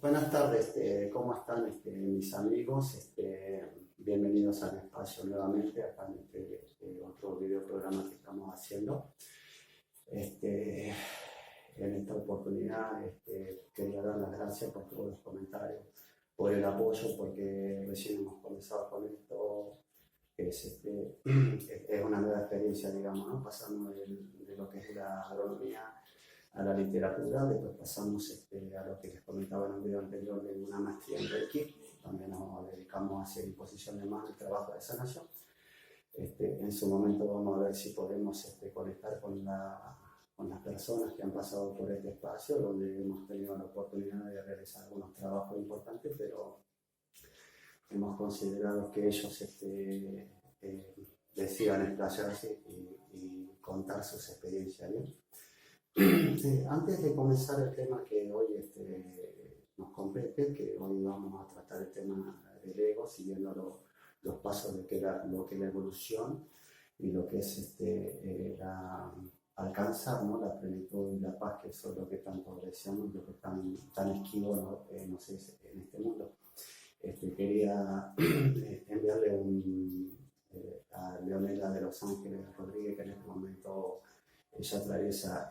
Buenas tardes, ¿cómo están mis amigos? Bienvenidos al espacio nuevamente, acá en otro video programa que estamos haciendo. Este, en esta oportunidad quería dar las gracias por todos los comentarios, por el apoyo, porque recién hemos comenzado con esto. Es una nueva experiencia, digamos, ¿no? Pasando de lo que es la agronomía a la literatura. Después pasamos a lo que les comentaba en un video anterior de una maestría en Reiki, donde nos dedicamos a hacer imposición de mano y trabajo de sanación. En su momento vamos a ver si podemos conectar con las personas que han pasado por este espacio, donde hemos tenido la oportunidad de realizar algunos trabajos importantes, pero hemos considerado que ellos decidan explayarse y contar sus experiencias. ¿Bien? Antes de comenzar el tema que hoy nos compete, que hoy vamos a tratar el tema del ego, siguiendo los pasos de lo que es la evolución y lo que es alcanzar, ¿no? La plenitud y la paz, que eso es lo que tanto deseamos, lo que es tan esquivo, ¿no? No sé, en este mundo. Quería enviarle a Leonela de Los Ángeles Rodríguez, que en este momento ella atraviesa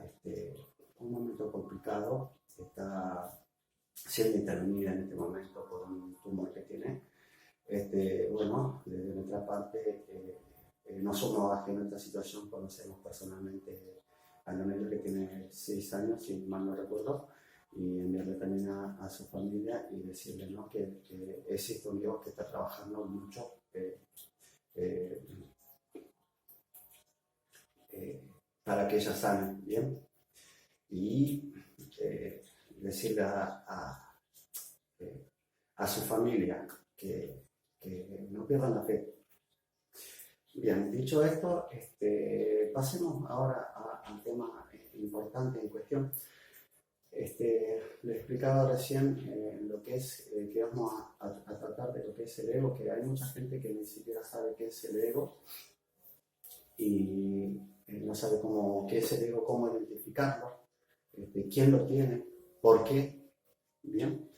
un momento complicado, está siendo intervenida en este momento por un tumor que tiene. Bueno, desde nuestra parte, no somos ajenos a esta situación, conocemos personalmente a Leonela, que tiene 6 años, si mal no recuerdo, y enviarle también a su familia y decirle, ¿no? que existe un Dios que está trabajando mucho eh, para que ella sane, ¿bien? Y decirle a su familia que no pierdan la fe. Bien, dicho esto, pasemos ahora al tema importante en cuestión. Le explicaba recién lo que es, que vamos a tratar de lo que es el ego, que hay mucha gente que ni siquiera sabe qué es el ego y no sabe qué es el ego, cómo identificarlo, quién lo tiene, por qué, bien,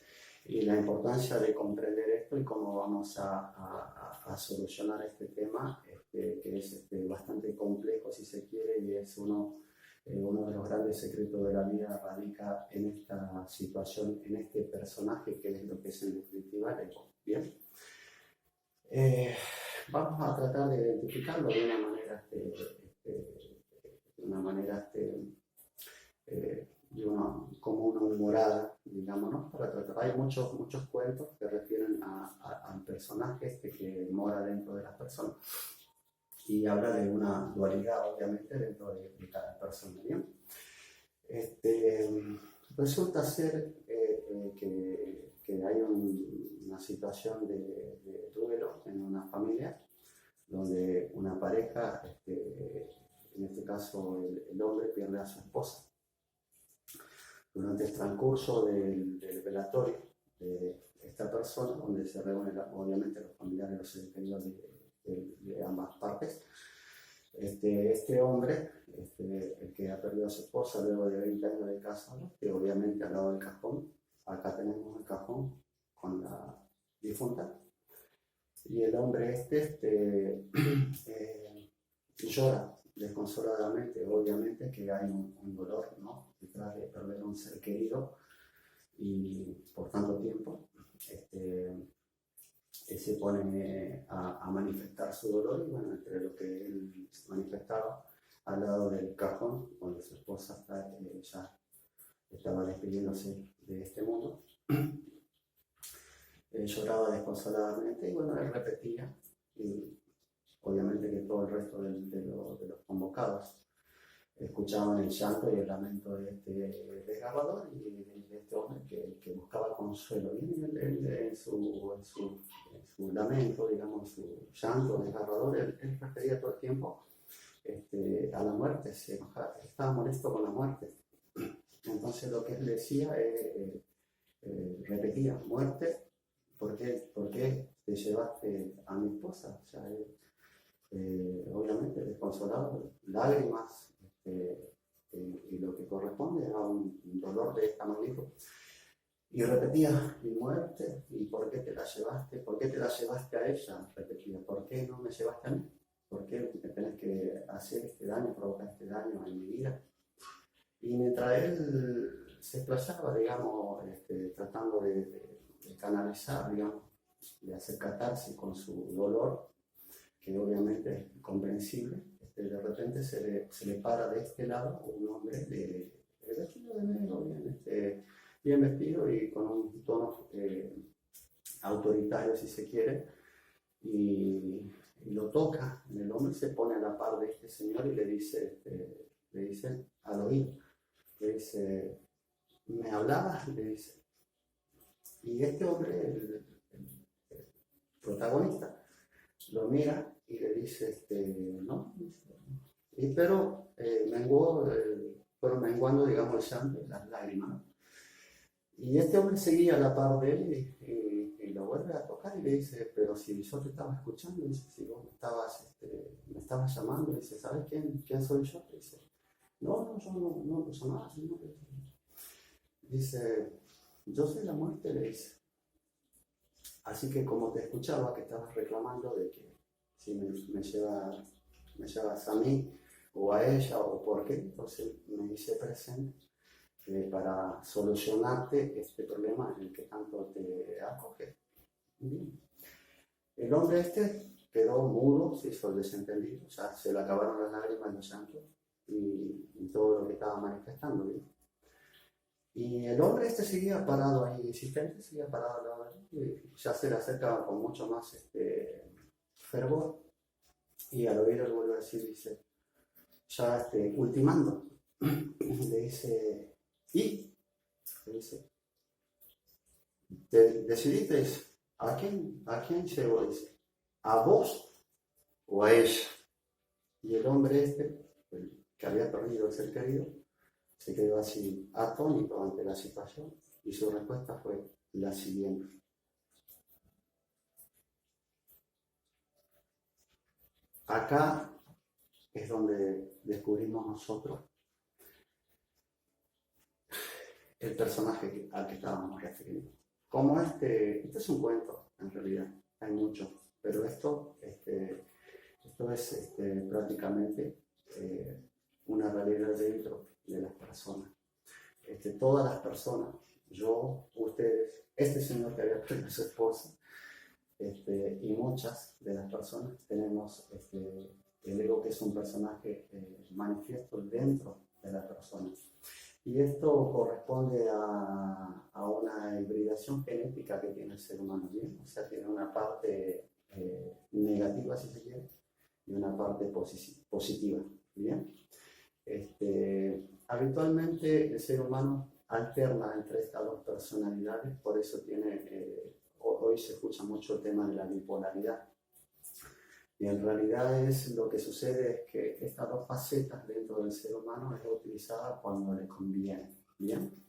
y la importancia de comprender esto y cómo vamos a solucionar este tema, que es bastante complejo si se quiere, y es uno de los grandes secretos de la vida radica en esta situación, en este personaje que es lo que es en definitiva el ego. Bien, vamos a tratar de identificarlo de una manera, como una humorada, digamos, ¿no? Para tratar. Hay muchos cuentos que refieren al personaje que mora dentro de las personas y habla de una dualidad, obviamente, dentro de cada persona. ¿Bien? Resulta ser que hay una situación de duelo en una familia donde una pareja, en este caso el hombre, pierde a su esposa. Durante el transcurso del velatorio de esta persona, donde se reúnen obviamente los familiares y los seres queridos de ambas partes, este hombre, el que ha perdido a su esposa luego de 20 años de casado, que obviamente al lado del cajón, acá tenemos el cajón con la difunta, y el hombre llora desconsoladamente, obviamente que hay un dolor, ¿no? Detrás de perder a un ser querido y por tanto tiempo. Se pone a manifestar su dolor, y bueno, entre lo que él manifestaba al lado del cajón, cuando su esposa ya estaba despidiéndose de este mundo, lloraba desconsoladamente y bueno, él repetía, y obviamente que todo el resto de los convocados escuchaban el llanto y el lamento de este desgarrador y de este hombre que buscaba consuelo. Y él en su lamento, digamos, su llanto desgarrador, él refería todo el tiempo a la muerte, estaba molesto con la muerte. Entonces lo que él decía, repetía, muerte, ¿por qué te llevaste a mi esposa? O sea, obviamente desconsolado, lágrimas, y lo que corresponde a un dolor de esta magnitud. Y repetía, mi muerte, ¿y por qué te la llevaste? ¿Por qué te la llevaste a ella? Repetía, ¿por qué no me llevaste a mí? ¿Por qué me tenés que hacer este daño, provocar este daño en mi vida? Y mientras él se explayaba, digamos, tratando de canalizar, digamos, de hacer catarsis con su dolor, que obviamente es comprensible, de repente se le para de este lado un hombre de vestido de negro, bien vestido y con un tono autoritario, si se quiere, y lo toca. El hombre se pone a la par de este señor y le dice al oído, le dice, ¿me hablabas? Le dice. Y este hombre, el protagonista, lo mira y le dice, no, pero fueron menguando, digamos, el llanto y las lágrimas, ¿no? Y este hombre seguía a la par de él y lo vuelve a tocar y le dice, pero si yo te estaba escuchando, dice, si vos me estabas llamando, dice, ¿sabes quién soy yo? Dice, no, yo no lo llamaba, sino que... Dice, yo soy la muerte, le dice. Así que como te escuchaba que estabas reclamando de que si me llevas a mí o a ella o por qué, entonces me hice presente para solucionarte este problema en el que tanto te acoge. Bien. El hombre quedó mudo, se hizo el desentendido, o sea, se le acabaron las lágrimas y los llantos y todo lo que estaba manifestando. ¿Bien? Y el hombre seguía parado ahí, insistente, seguía parado al lado de él, y ya se le acercaba con mucho más fervor, y al oír él vuelve a decir, dice, ya ultimando, le dice, ¿y? Le dice, decidiste a quién llevo? Dice, ¿a vos o a ella? Y el hombre el que había perdido el ser querido, se quedó así atónito ante la situación y su respuesta fue la siguiente. Acá es donde descubrimos nosotros el personaje al que estábamos refiriendo. Como este es un cuento, en realidad, hay muchos, pero esto es prácticamente una realidad dentro de las personas. Todas las personas, yo, ustedes, este señor que había perdido a su esposa, y muchas de las personas tenemos el ego, que es un personaje manifiesto dentro de la persona. Y esto corresponde a una hibridación genética que tiene el ser humano, ¿bien? O sea, tiene una parte negativa, si se quiere, y una parte positiva, ¿bien? Habitualmente el ser humano alterna entre estas dos personalidades, por eso hoy se escucha mucho el tema de la bipolaridad. Y en realidad lo que sucede es que estas dos facetas dentro del ser humano es utilizada cuando le conviene, ¿bien?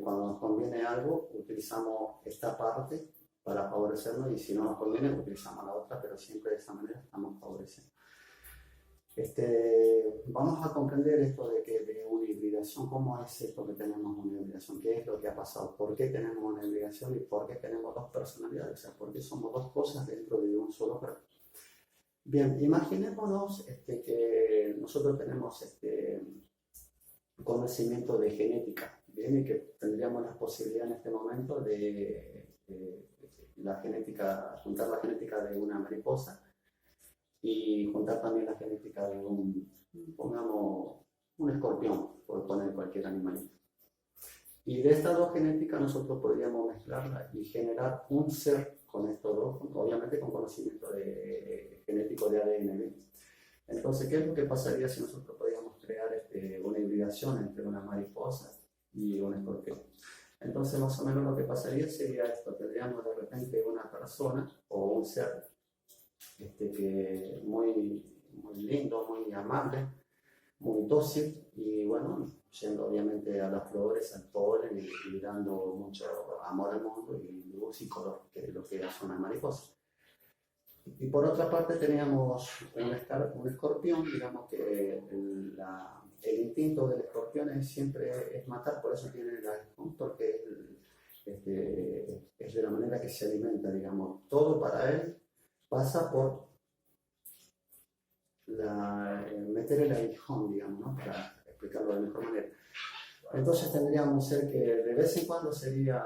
Cuando nos conviene algo, utilizamos esta parte para favorecernos, y si no nos conviene, utilizamos la otra, pero siempre de esa manera estamos favoreciendo. Vamos a comprender esto de una hibridación. ¿Cómo es esto que tenemos una hibridación? ¿Qué es lo que ha pasado? ¿Por qué tenemos una hibridación y por qué tenemos dos personalidades? O sea, ¿por qué somos dos cosas dentro de un solo cuerpo? Bien, imaginémonos que nosotros tenemos conocimiento de genética, ¿bien? Y que tendríamos la posibilidad en este momento de juntar la genética de una mariposa y juntar también la genética de pongamos, un escorpión, por poner cualquier animalito. Y de estas dos genéticas nosotros podríamos mezclarla y generar un ser con estos dos, obviamente con conocimiento genético de ADN. Entonces, ¿qué es lo que pasaría si nosotros podíamos crear una hibridación entre una mariposa y un escorpión? Entonces, más o menos lo que pasaría sería esto: tendríamos de repente una persona o un ser que muy, muy lindo, muy amable, muy dócil, y bueno, yendo obviamente a las flores, al polen, y dando mucho amor al mundo y luz y color, que es lo que hace una mariposa. Y por otra parte teníamos un escorpión. Digamos que el instinto del escorpión siempre es matar, por eso tiene el aguijón, porque es de la manera que se alimenta, digamos. Todo para él pasa por meter el aguijón, digamos, ¿no? Para explicarlo de mejor manera. Entonces tendríamos un ser que de vez en cuando sería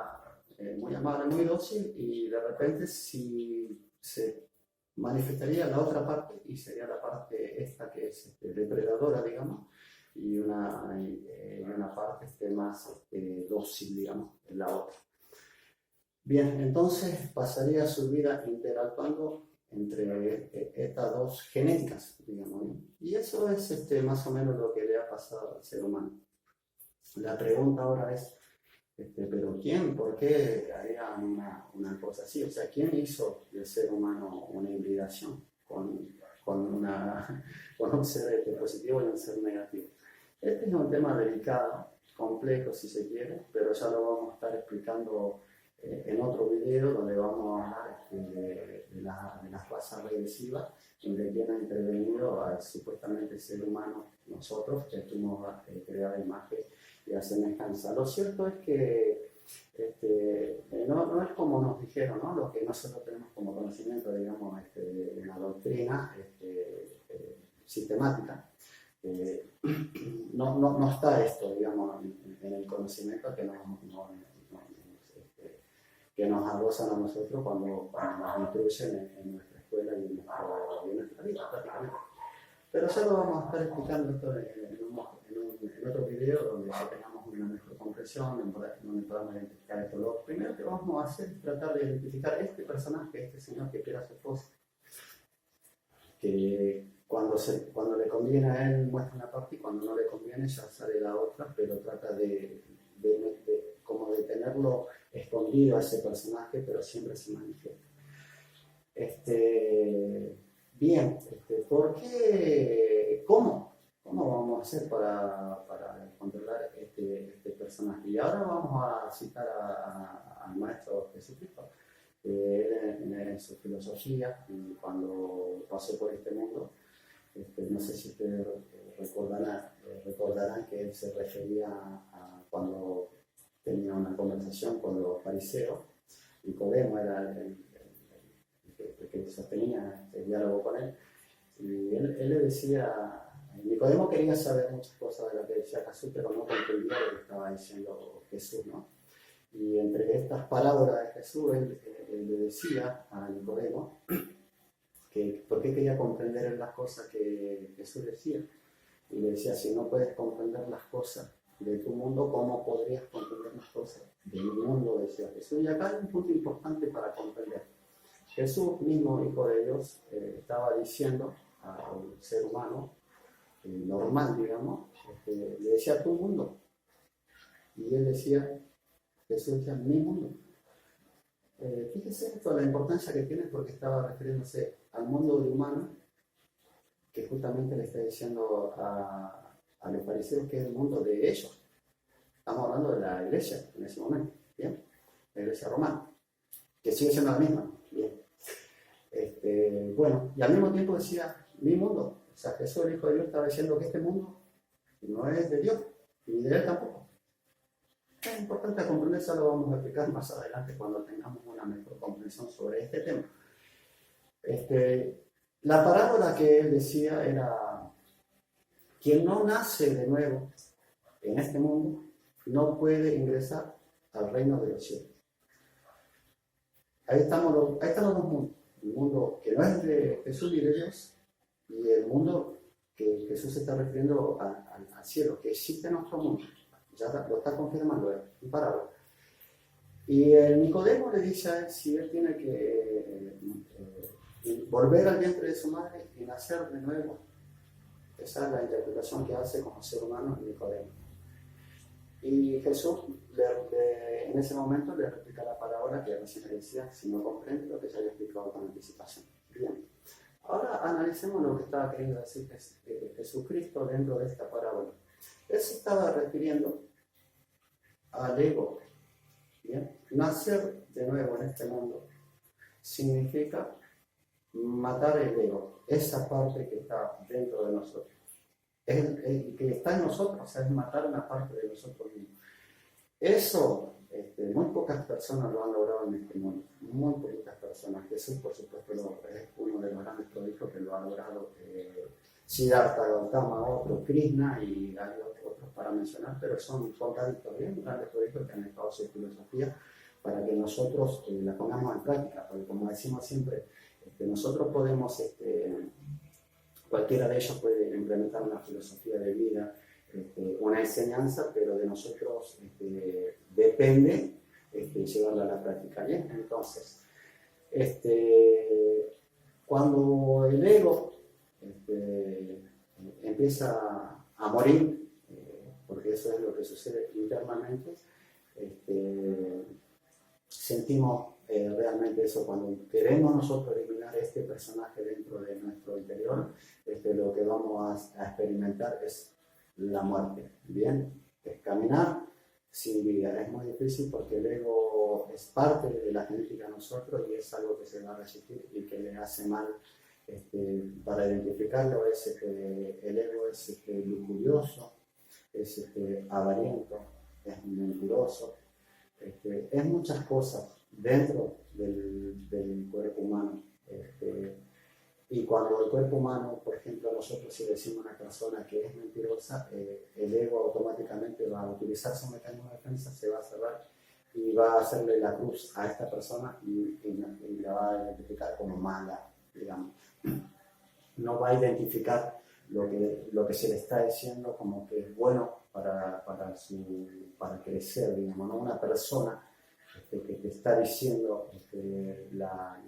muy amable, muy dócil, y de repente si se manifestaría la otra parte, y sería la parte esta que es depredadora, digamos, y una parte más dócil, digamos, en la otra. Bien, entonces pasaría su vida interactuando entre estas dos genéticas, digamos, ¿no? Y eso es más o menos lo que le ha pasado al ser humano. La pregunta ahora es, ¿pero quién? ¿Por qué haría una cosa así? O sea, ¿quién hizo del ser humano una hibridación con un ser positivo y un ser negativo? Este es un tema delicado, complejo si se quiere, pero ya lo vamos a estar explicando en otro video donde vamos a hablar de las razas regresivas, donde quien ha intervenido al supuestamente ser humano, nosotros, que fuimos creados imagen y a semejanza. Lo cierto es que no es como nos dijeron, ¿no? Lo que nosotros tenemos como conocimiento, digamos, de una doctrina sistemática. No está esto, digamos, en el conocimiento que nos arrozan a nosotros cuando nos instruyen en nuestra escuela y en nuestra vida, prácticamente. Pero ya lo vamos a estar explicando esto en otro video donde ya tengamos una mejor comprensión, donde podamos identificar esto. Lo primero que vamos a hacer es tratar de identificar este personaje, este señor que quiere a su esposa, que cuando le conviene a él muestra una parte y cuando no le conviene ya sale la otra, pero trata como de tenerlo escondido a ese personaje, pero siempre se manifiesta. Bien, ¿por qué? ¿Cómo vamos a hacer para controlar este personaje? Y ahora vamos a citar al Maestro Jesucristo. En su filosofía, y cuando pasó por este mundo, no sé si ustedes recordarán que él se refería a cuando tenía una conversación con los fariseos. Nicodemo era el que sostenía el diálogo con él, y él le decía, Nicodemo quería saber muchas cosas de lo que decía Jesús, pero no comprendía lo que estaba diciendo Jesús, ¿no? Y entre estas palabras de Jesús, él le decía a Nicodemo que por qué quería comprender las cosas que Jesús decía. Y le decía, si no puedes comprender las cosas de tu mundo, ¿cómo podrías comprender las cosas de mi mundo? Decía Jesús. Y acá hay un punto importante para comprender. Jesús mismo, Hijo de Dios, estaba diciendo al ser humano normal, digamos, le decía tu mundo. Y él decía, Jesús decía, mi mundo. Fíjese esto, la importancia que tiene, porque estaba refiriéndose al mundo de humano, que justamente le está diciendo a los fariseos que es el mundo de ellos. Estamos hablando de la iglesia en ese momento, ¿bien? La iglesia romana, que sigue siendo la misma, ¿bien? Bueno, y al mismo tiempo decía, mi mundo. O sea, Jesús, el Hijo de Dios, estaba diciendo que este mundo no es de Dios, ni de él tampoco. Es importante comprender, eso lo vamos a explicar más adelante cuando tengamos una mejor comprensión sobre este tema. La parábola que él decía era, quien no nace de nuevo en este mundo no puede ingresar al reino de los cielos. Ahí están los dos mundos, el mundo que no es de Jesús y de Dios, y el mundo que Jesús se está refiriendo al cielo, que existe en nuestro mundo. Ya lo está confirmando en parábola. Y el Nicodemo le dice a él si él tiene que volver al vientre de su madre y nacer de nuevo. Esa es la interpretación que hace como ser humano Nicodemo. Y Jesús en ese momento le replica la parábola que recién le decía, si no comprende lo que ya había explicado con anticipación. Bien. Ahora analicemos lo que estaba queriendo decir Jesucristo dentro de esta parábola. Él se estaba refiriendo al ego. ¿Bien? Nacer de nuevo en este mundo significa matar el ego, esa parte que está dentro de nosotros. El que está en nosotros, o sea, es matar una parte de nosotros mismos. Eso muy pocas personas lo han logrado en este mundo, muy pocas personas. Jesús, por supuesto, es uno de los grandes prodigios que lo ha logrado. Siddhartha Gautama, otro, Krishna, y hay otros para mencionar, pero son contaditos bien, grandes prodigios que han dejado su filosofía para que nosotros la pongamos en práctica, porque como decimos siempre, nosotros podemos, cualquiera de ellos puede implementar una filosofía de vida, una enseñanza, pero de nosotros depende llevarla a la práctica. Bien, entonces, cuando el ego empieza a morir, porque eso es lo que sucede internamente, sentimos realmente eso. Cuando queremos nosotros eliminar este personaje dentro de nuestro interior, lo que vamos a experimentar es la muerte. Bien, es caminar sin vida. Es muy difícil porque el ego es parte de la genética de nosotros y es algo que se va a resistir y que le hace mal. Para identificarlo, el ego es lujurioso, es avariento, es mentiroso, es muchas cosas dentro del cuerpo humano. Y cuando el cuerpo humano, por ejemplo, nosotros si decimos a una persona que es mentirosa, el ego automáticamente va a utilizar su mecanismo de defensa, se va a cerrar y va a hacerle la cruz a esta persona y la va a identificar como mala, digamos. No va a identificar lo que se le está diciendo como que es bueno para crecer, digamos, ¿no? Una persona que te está diciendo la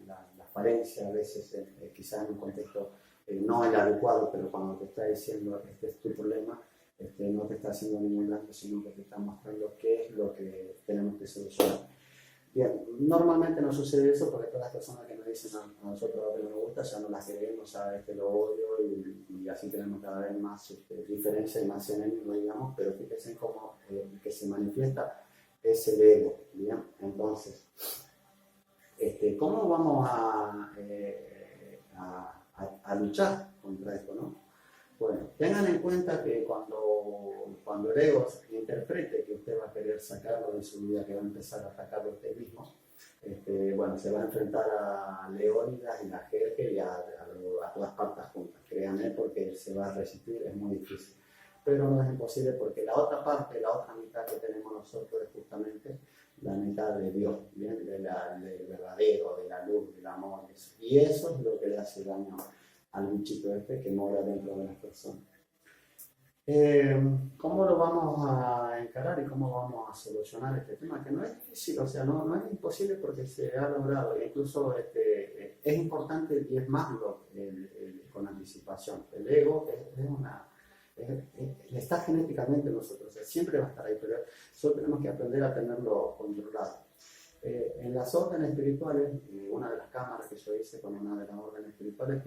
falencia a veces, quizás en un contexto no el adecuado, pero cuando te está diciendo este es tu problema, no te está haciendo ningún daño, sino que te está mostrando qué es lo que tenemos que solucionar. Bien, normalmente no sucede eso porque todas las personas que nos dicen a nosotros lo que nos gusta ya no las queremos, ya lo odio y así tenemos cada vez más diferencia y más enemigo, digamos, pero fíjense cómo que se manifiesta es el ego, ¿bien? Entonces, ¿cómo vamos a luchar contra esto, no? Bueno, tengan en cuenta que cuando el ego interprete que usted va a querer sacarlo de su vida, que va a empezar a atacarlo usted mismo, bueno, se va a enfrentar a Leónidas y a Jerjes y a todas partes juntas. Créanme, porque se va a resistir, es muy difícil. Pero no es imposible porque la otra parte, la otra mitad que tenemos nosotros es justamente la mitad de Dios, ¿bien? Del verdadero, de la luz, del amor. Y eso es lo que le hace daño al bichito que mora dentro de las personas. ¿Cómo lo vamos a encarar y cómo vamos a solucionar este tema? Que no es difícil, o sea, no es imposible porque se ha logrado. E incluso es importante y es más con anticipación. El ego está genéticamente en nosotros, o sea, siempre va a estar ahí, pero solo tenemos que aprender a tenerlo controlado. En las órdenes espirituales, una de las cámaras que yo hice con una de las órdenes espirituales,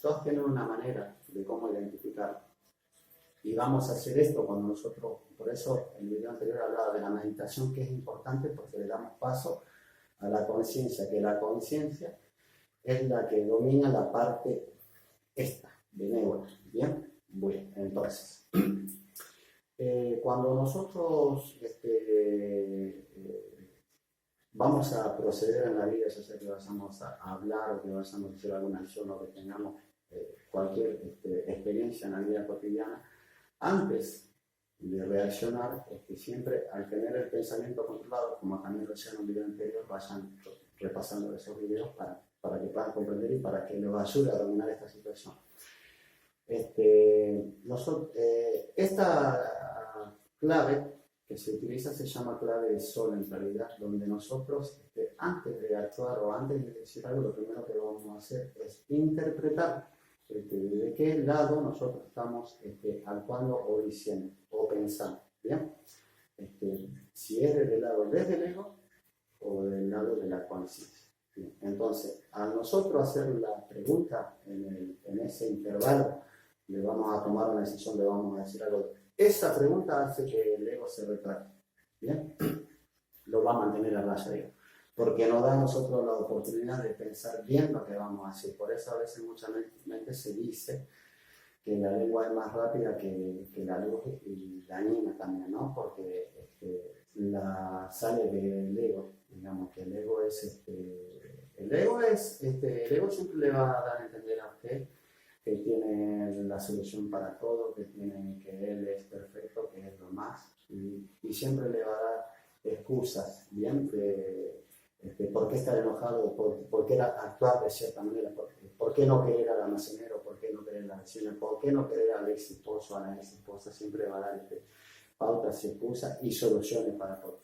todos tienen una manera de cómo identificar. Y vamos a hacer esto cuando nosotros, por eso en el video anterior hablaba de la meditación, que es importante porque le damos paso a la conciencia, que la conciencia es la que domina la parte benévola, ¿bien? Bueno, entonces, cuando nosotros vamos a proceder en la vida, ya sea que vayamos a hablar o que vayamos a hacer alguna acción o que tengamos cualquier experiencia en la vida cotidiana, antes de reaccionar, siempre al tener el pensamiento controlado, como también lo decía en un video anterior, vayan repasando esos videos para que puedan comprender y para que les ayude a dominar esta situación. Esta clave que se utiliza se llama clave de sol en realidad, donde nosotros antes de actuar o antes de decir algo, lo primero que vamos a hacer es interpretar de qué lado nosotros estamos actuando o diciendo o pensando, ¿bien? Si es del lado desde el ego o del lado de la conciencia. Entonces, a nosotros hacer la pregunta en ese intervalo, le vamos a tomar una decisión, le vamos a decir algo. Esa pregunta hace que el ego se retrate, ¿bien? Lo va a mantener a raya, digo, porque nos da a nosotros la oportunidad de pensar bien lo que vamos a hacer. Por eso a veces muchas veces se dice que la lengua es más rápida que la luz y dañina también, ¿no? Porque sale del ego, digamos que el ego siempre le va a dar a entender a usted que tiene la solución para todo, que él es perfecto, que es lo más, y siempre le va a dar excusas, ¿bien? ¿Por qué estar enojado? ¿Por qué actuar de cierta manera? ¿Por qué no querer al almacenero? ¿Por qué no querer a la vecina? ¿Por qué no querer al ex esposo o a la ex esposa? Siempre va a dar pautas, excusas y soluciones para todo.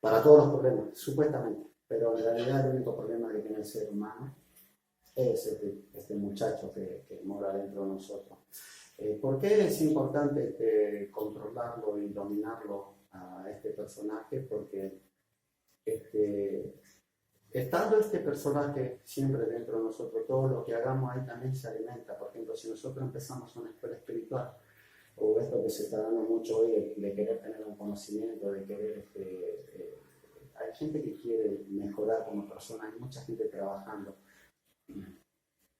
Para todos los problemas, supuestamente. Pero en realidad el único problema que tiene el ser humano es este muchacho que mora dentro de nosotros. ¿Por qué es importante controlarlo y dominarlo a este personaje? Porque estando este personaje siempre dentro de nosotros, todo lo que hagamos ahí también se alimenta. Por ejemplo, si nosotros empezamos una escuela espiritual, o esto que se está dando mucho hoy de querer tener un conocimiento, de querer, hay gente que quiere mejorar como persona, hay mucha gente trabajando.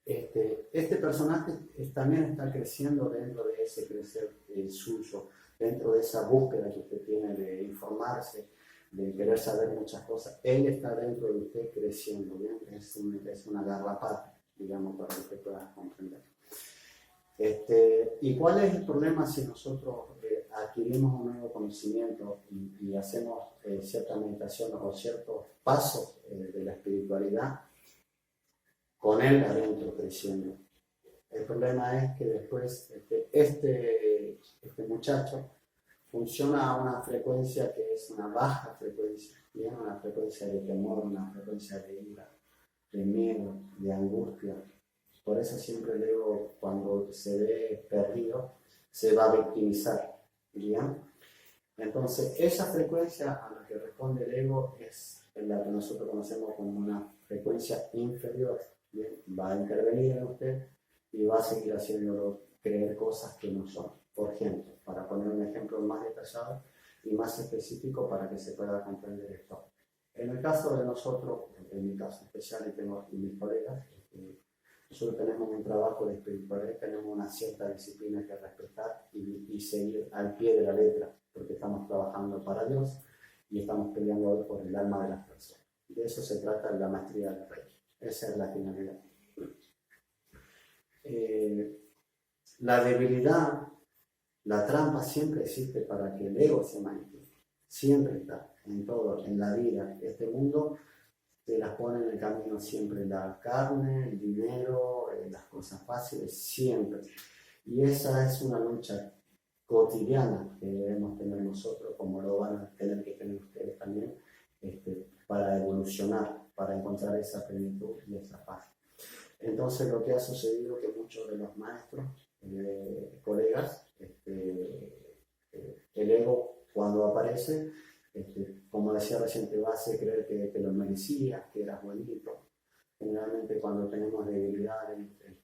Este personaje también está creciendo dentro de ese crecer suyo, dentro de esa búsqueda que usted tiene de informarse, de querer saber muchas cosas. Él está dentro de usted creciendo, ¿bien? Es una garrapata, digamos, para que usted pueda comprender. ¿Y cuál es el problema si nosotros adquirimos un nuevo conocimiento y hacemos ciertas meditaciones o ciertos pasos de la espiritualidad con él adentro creciendo? El problema es que después este muchacho funciona a una frecuencia que es una baja frecuencia, ¿bien? Una frecuencia de temor, una frecuencia de ira, de miedo, de angustia. Por eso siempre le digo, cuando se ve perdido, se va a victimizar, ¿bien? Entonces, esa frecuencia a la que responde el ego es la que nosotros conocemos como una frecuencia inferior, ¿bien? Va a intervenir en usted y va a seguir haciéndolo creer cosas que no son. Por ejemplo, para poner un ejemplo más detallado y más específico para que se pueda comprender esto. En el caso de nosotros, en mi caso especial y mis colegas, nosotros tenemos un trabajo de espiritualidad, tenemos una cierta disciplina que respetar y seguir al pie de la letra, porque estamos trabajando para Dios y estamos peleando hoy por el alma de las personas. De eso se trata la maestría del Reiki. Esa es la finalidad. La debilidad, la trampa siempre existe para que el ego se manifieste. Siempre está, en todo, en la vida. Este mundo te las pone en el camino siempre la carne, el dinero, las cosas fáciles, siempre. Y esa es una lucha cotidiana que debemos tener nosotros, como lo van a tener que tener ustedes también, para evolucionar, para encontrar esa plenitud y esa paz. Entonces lo que ha sucedido es que muchos de los maestros, colegas, el ego cuando aparece, como decía recién, te va a hacer creer que lo merecías, que eras bonito. Generalmente cuando tenemos debilidades,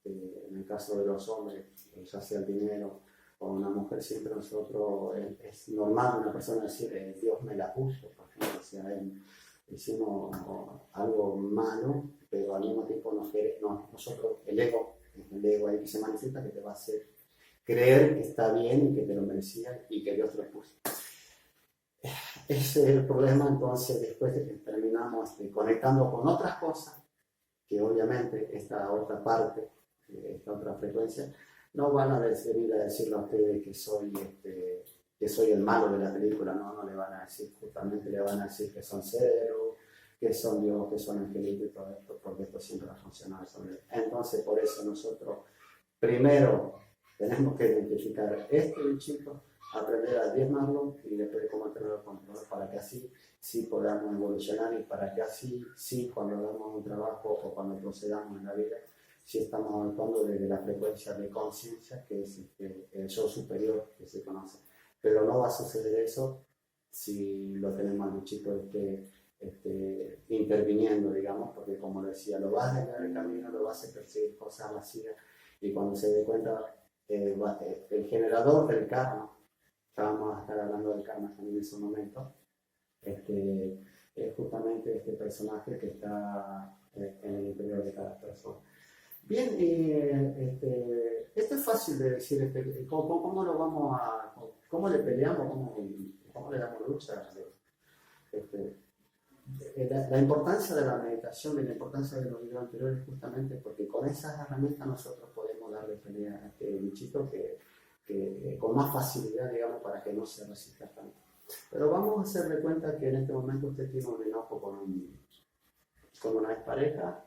en el caso de los hombres, ya sea el dinero o una mujer, siempre nosotros, es normal una persona decir, Dios me la puso, por ejemplo, si hicimos algo malo, pero al mismo tiempo nosotros, el ego ahí que se manifiesta, que te va a hacer creer que está bien y que te lo merecías y que Dios te lo puso. Ese es el problema. Entonces después terminamos conectando con otras cosas que obviamente esta otra parte, esta otra frecuencia, no van a venir a decirle a ustedes que soy el malo de la película, no le van a decir, justamente le van a decir que son ceros, que son Dios, que son angelitos y todo esto, porque esto siempre ha funcionado. Entonces por eso nosotros primero tenemos que identificar este bichito, aprender a diezmarlo y después cómo tenerlo control para que así sí podamos evolucionar y para que así sí cuando hagamos un trabajo o cuando procedamos en la vida, sí estamos avanzando desde la frecuencia de conciencia que es el yo superior que se conoce. Pero no va a suceder eso si lo tenemos al bichito interviniendo, digamos, porque como decía, lo va a desviar el camino, lo va a hacer perseguir cosas vacías y cuando se dé cuenta el generador del karma, vamos a estar hablando del karma también en ese momento, es justamente este personaje que está en el interior de cada persona. Bien, esto es fácil de decir, ¿cómo lo vamos a, cómo le peleamos, cómo le damos lucha? la importancia de la meditación y la importancia de los videos anteriores justamente porque con esas herramientas nosotros podemos darle pelea a este bichito que con más facilidad, digamos, para que no se resista tanto. Pero vamos a hacerle cuenta que en este momento usted tiene un enojo con una expareja,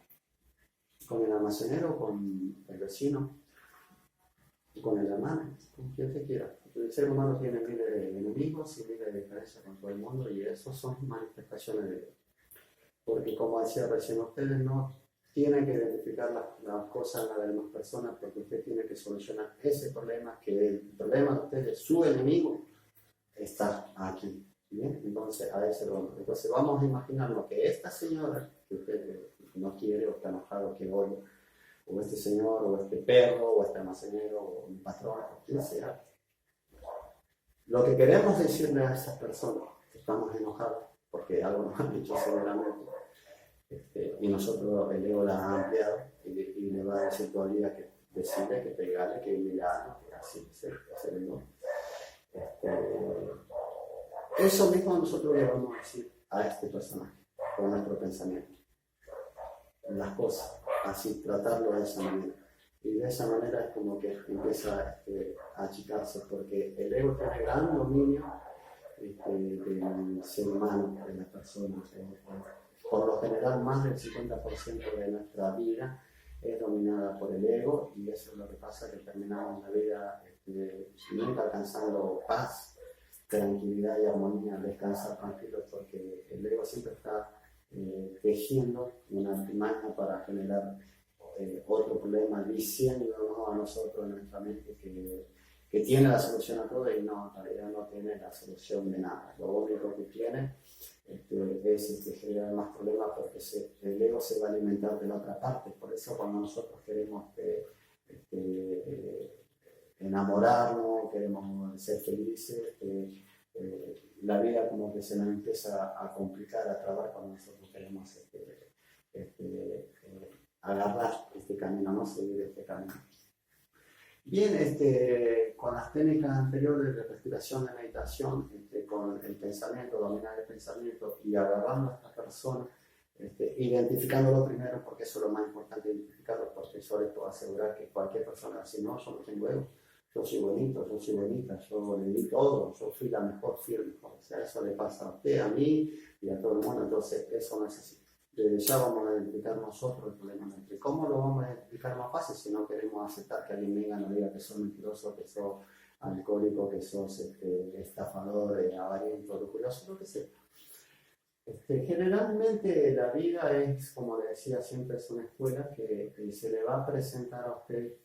con el almacenero, con el vecino, con el hermano, con quien te quiera. El ser humano tiene miles de enemigos y miles de diferencias con todo el mundo y eso son manifestaciones de Dios. Porque como decía recién, ustedes no tienen que identificar las cosas en las demás personas porque usted tiene que solucionar ese problema, que el problema de ustedes, su enemigo, está aquí. ¿Bien? Entonces a ese lo vamos. Entonces vamos a imaginarnos que esta señora que usted no quiere o está enojado, que odia, o este señor, o este perro, o este almacenero, o un patrón, o quien sea. Lo que queremos decirle a esas personas que estamos enojados, porque algo nos han dicho seguramente, y nosotros el ego la ha ampliado, y le va a decir todavía que decirle, que pegarle, que mirarle, que así, hacer el ego. Eso mismo nosotros le vamos a decir a este personaje, con nuestro pensamiento. Las cosas, así, tratarlo de esa manera. Y de esa manera es como que empieza a achicarse, porque el ego tiene gran dominio del ser humano, de la persona. Por lo general, más del 50% de nuestra vida es dominada por el ego, y eso es lo que pasa, que terminamos la vida nunca alcanzando paz, tranquilidad y armonía, descansar tranquilos, porque el ego siempre está tejiendo una artimaña para generar otro problema, diciéndonos a nosotros en nuestra mente que tiene la solución a todo, y no, en realidad no tiene la solución de nada. Lo único que tiene es generar más problemas, porque el ego se va a alimentar de la otra parte. Por eso cuando nosotros queremos enamorarnos, queremos ser felices, la vida como que se nos empieza a complicar, a trabar cuando nosotros queremos agarrar este camino, no seguir este camino. Bien, con las técnicas anteriores de respiración, de meditación, con el pensamiento, dominar el pensamiento y agarrando a esta persona, identificándolo primero, porque eso es lo más importante, identificarlo, porque eso les puedo asegurar que cualquier persona, si no, yo no tengo ego, yo soy bonito, yo soy bonita, yo le di todo, yo fui la mejor, fui el mejor. O sea, eso le pasa a usted, a mí y a todo el mundo, entonces eso no es así. Ya vamos a identificar nosotros el problema nuestro. ¿Cómo lo vamos a identificar más fácil si no queremos aceptar que alguien venga y nos diga que sos mentiroso, que sos alcohólico, que sos estafador, avariento, orgulloso, lo que sea? Generalmente la vida es, como le decía, siempre es una escuela que se le va a presentar a usted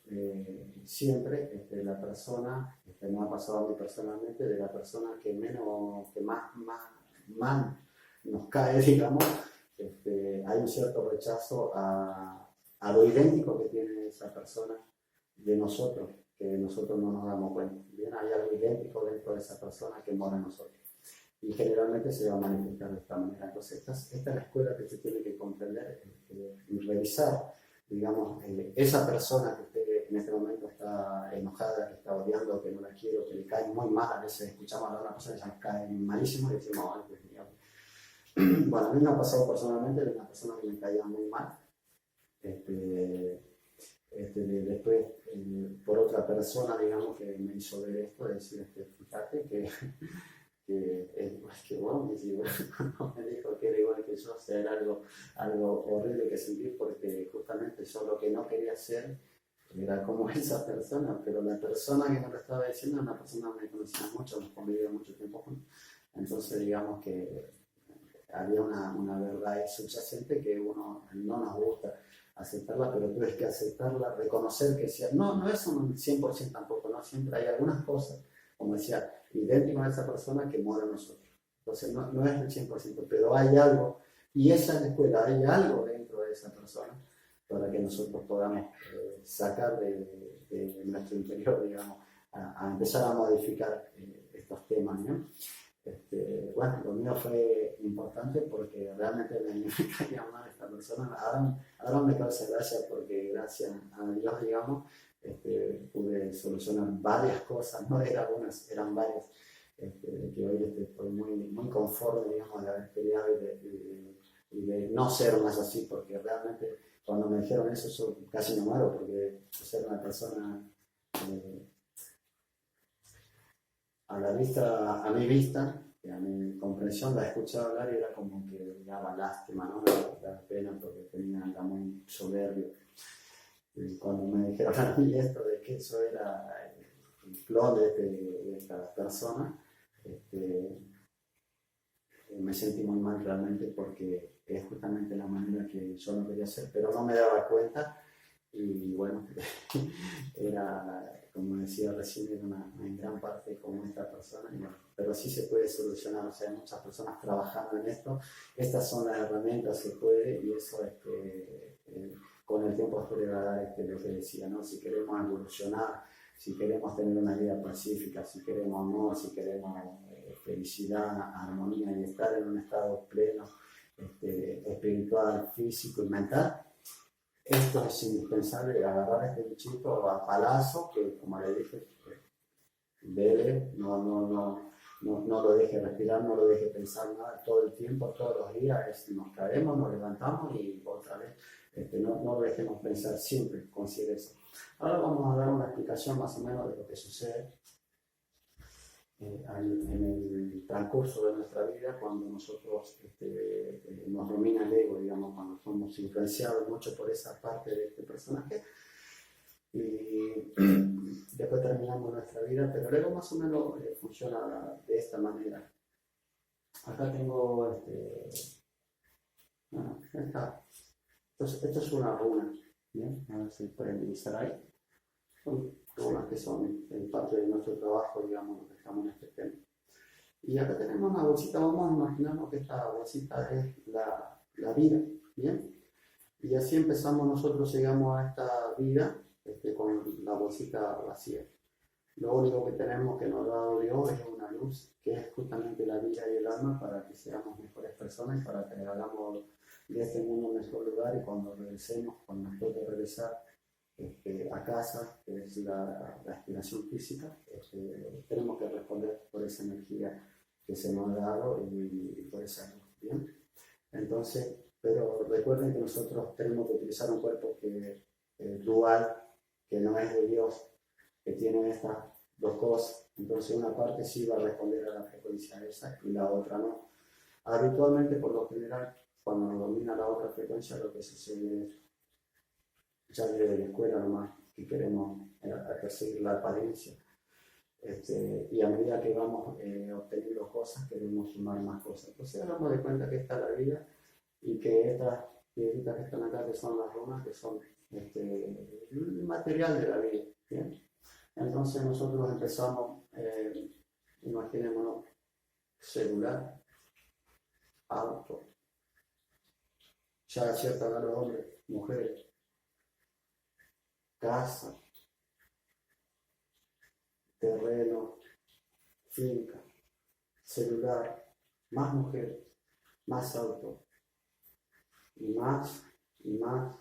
siempre la persona, me ha pasado a mí personalmente, de la persona que más nos cae, digamos. Hay un cierto rechazo a lo idéntico que tiene esa persona de nosotros, que nosotros no nos damos cuenta. Bien, hay algo idéntico dentro de esa persona que mora en nosotros. Y generalmente se va a manifestar de esta manera. Entonces, esta es la escuela que usted tiene que comprender y revisar, digamos, esa persona que usted en este momento está enojada, que está odiando, que no la quiero, que le cae muy mal. A veces escuchamos a una persona que nos cae malísimo y decimos, ay, pues, digamos. Bueno, a mí me ha pasado personalmente de una persona que me caía muy mal. Después, por otra persona, digamos, que me hizo ver esto, decir, fíjate que que bueno, cuando me dijo que era igual que yo, o sea, era algo horrible que sentir, porque justamente yo lo que no quería hacer era como esa persona, pero la persona que me lo estaba diciendo era una persona que me conocía mucho, nos convivió mucho tiempo juntos. Entonces, digamos que había una verdad subyacente que uno no nos gusta aceptarla, pero tú tienes que aceptarla, reconocer que sea, no es un 100% tampoco, no, siempre hay algunas cosas, como decía, idéntico a esa persona que mora en nosotros. Entonces no es el 100%, pero hay algo, y esa es la escuela, hay algo dentro de esa persona para que nosotros podamos sacar de nuestro interior, digamos, a empezar a modificar estos temas, ¿no? Bueno, lo mío fue importante porque realmente me caía mal esta persona. Ahora me causa gracia porque gracias a Dios, digamos, pude solucionar varias cosas, no eran unas, eran varias. de que hoy estoy muy conforme, digamos, de haber peleado y de no ser más así, porque realmente cuando me dijeron eso yo casi me muero, porque ser una persona eh, a mi vista, y a mi comprensión, la escuchaba hablar y era como que daba lástima, ¿no? Daba pena porque era muy soberbio. Y cuando me dijeron a mí esto de que eso era el clon de esta persona, me sentí muy mal realmente porque es justamente la manera que yo no quería hacer, pero no me daba cuenta y bueno, era, como decía recién, era en gran parte como esta persona, y bueno, pero sí se puede solucionar, o sea, hay muchas personas trabajando en esto, estas son las herramientas que puede y eso con el tiempo se le va a dar lo que decía, ¿no? Si queremos evolucionar, si queremos tener una vida pacífica, si queremos amor, si queremos felicidad, armonía y estar en un estado pleno, espiritual, físico y mental, esto es indispensable, agarrar a este bichito a palazo, que como le dije, dele, no lo deje respirar, no lo deje pensar nada todo el tiempo, todos los días, nos caemos, nos levantamos y otra vez, no lo dejemos pensar, siempre considere eso. Ahora vamos a dar una explicación más o menos de lo que sucede en el transcurso de nuestra vida cuando nosotros nos domina el ego, digamos, cuando somos influenciados mucho por esa parte de este personaje y después terminamos nuestra vida, pero el ego más o menos funciona de esta manera. Acá tengo esto es una runa, ¿bien? A ver si pueden divisar ahí. Son runas que son parte de nuestro trabajo, digamos, lo que estamos en este tema. Y acá tenemos una bolsita, vamos a imaginarnos que esta bolsita es la vida, ¿bien? Y así empezamos nosotros, llegamos a esta vida con la bolsita vacía. Lo único que tenemos que nos ha dado Dios es una luz, que es justamente la vida y el alma, para que seamos mejores personas, para que hagamos de este mundo un mejor lugar y cuando regresemos, cuando nos toque regresar a casa, que es la aspiración física, tenemos que responder por esa energía que se nos ha dado y por esa luz, ¿bien? Entonces, pero recuerden que nosotros tenemos que utilizar un cuerpo que dual, que no es de Dios, que tiene estas dos cosas. Entonces una parte sí va a responder a la frecuencia esa y la otra no. Habitualmente, por lo general, cuando nos domina la otra frecuencia, lo que sucede es, ya desde la escuela nomás, que queremos perseguir la apariencia. Y a medida que vamos obteniendo cosas, queremos sumar más cosas. Entonces damos de cuenta que esta es la vida y que estas piedritas que están acá, que son las runas, que son el material de la vida, ¿bien? Entonces nosotros empezamos, imaginémonos, celular, auto, ya cierta edad los hombres, mujeres, casa, terreno, finca, celular, más mujeres, más auto, y más, y más,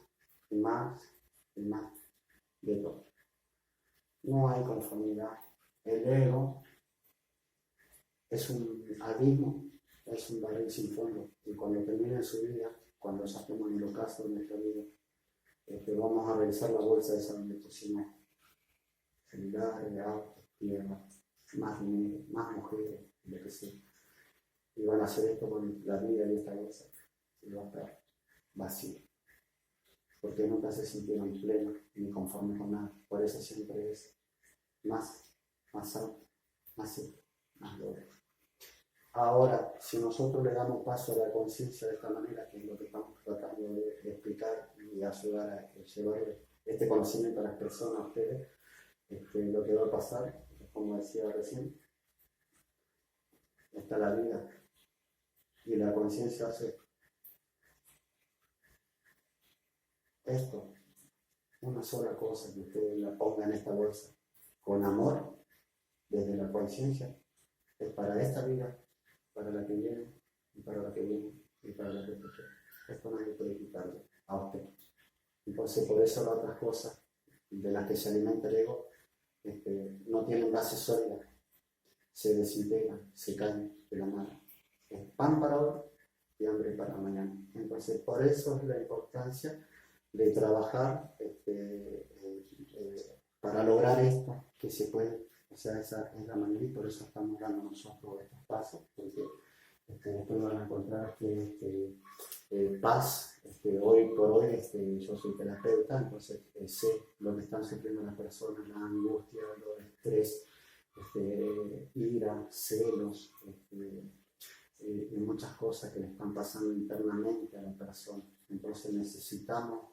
y más, y más, de todo. No hay conformidad. El ego es un abismo, es un barril sin fondo, y cuando termine su vida, cuando ya estemos en el ocaso de nuestra vida, vamos a revisar la bolsa esa donde pusimos celulares, autos, tierra, más dinero, más mujeres, lo que sea. Y van a hacer esto con la vida de esta bolsa, y va a estar vacío. Porque nunca se sintieron plenos ni conformes con nada. Por eso siempre es más alto, más esto, más logro. Ahora, si nosotros le damos paso a la conciencia de esta manera, que es lo que estamos tratando de explicar y ayudar a llevar este conocimiento a las personas, a ustedes, lo que va a pasar, como decía recién, está la vida y la conciencia hace esto, una sola cosa que ustedes la pongan en esta bolsa, con amor, desde la conciencia, es para esta vida, para la que viene, y para la que viene, y para la que viene. Esto no le puede quitarlo a usted. Entonces, por eso las otras cosas de las que se alimenta el ego no tienen base sólida. se desintegran, se caen de la nada. Es pan para hoy y hambre para mañana. Entonces, por eso es la importancia de trabajar para lograr esto, que se puede. O sea, esa es la manera y por eso estamos dando nosotros estos pasos, porque después van a encontrar que paz. Hoy por hoy yo soy terapeuta, entonces sé lo que están sufriendo las personas, la angustia, el estrés, ira, celos, y muchas cosas que le están pasando internamente a la persona. Entonces necesitamos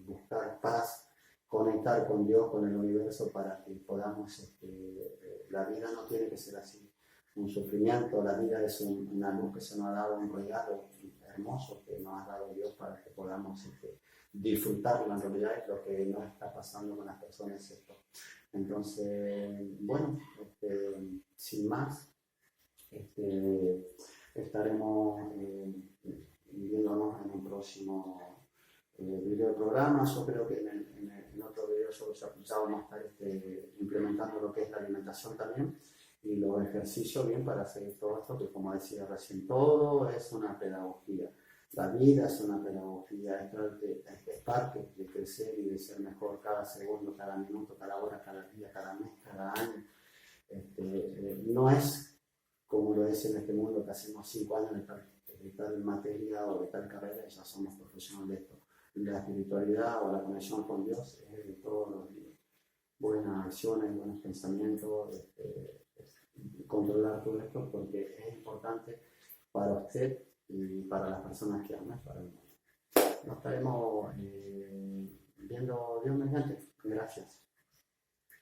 buscar paz, conectar con Dios, con el universo, para que podamos, la vida no tiene que ser así, un sufrimiento, la vida es una luz que se nos ha dado, un regalo hermoso que nos ha dado Dios para que podamos disfrutarlo. En realidad es lo que nos está pasando con las personas esto. Entonces, bueno, sin más, estaremos viéndonos en un próximo video programa. Yo creo que en otro video ya vamos a estar implementando lo que es la alimentación también y los ejercicios bien para seguir todo esto, que como decía recién, todo es una pedagogía. La vida es una pedagogía, es parte de crecer y de ser mejor cada segundo, cada minuto, cada hora, cada día, cada mes, cada año. No es como lo es en este mundo que hacemos 5 años de tal materia o de tal carrera y ya somos profesionales de esto. La espiritualidad o la conexión con Dios es de todos los días. Buenas acciones, buenos pensamientos, controlar todo esto porque es importante para usted y para las personas que aman, para el mundo. Nos estaremos viendo Dios mediante. Gracias.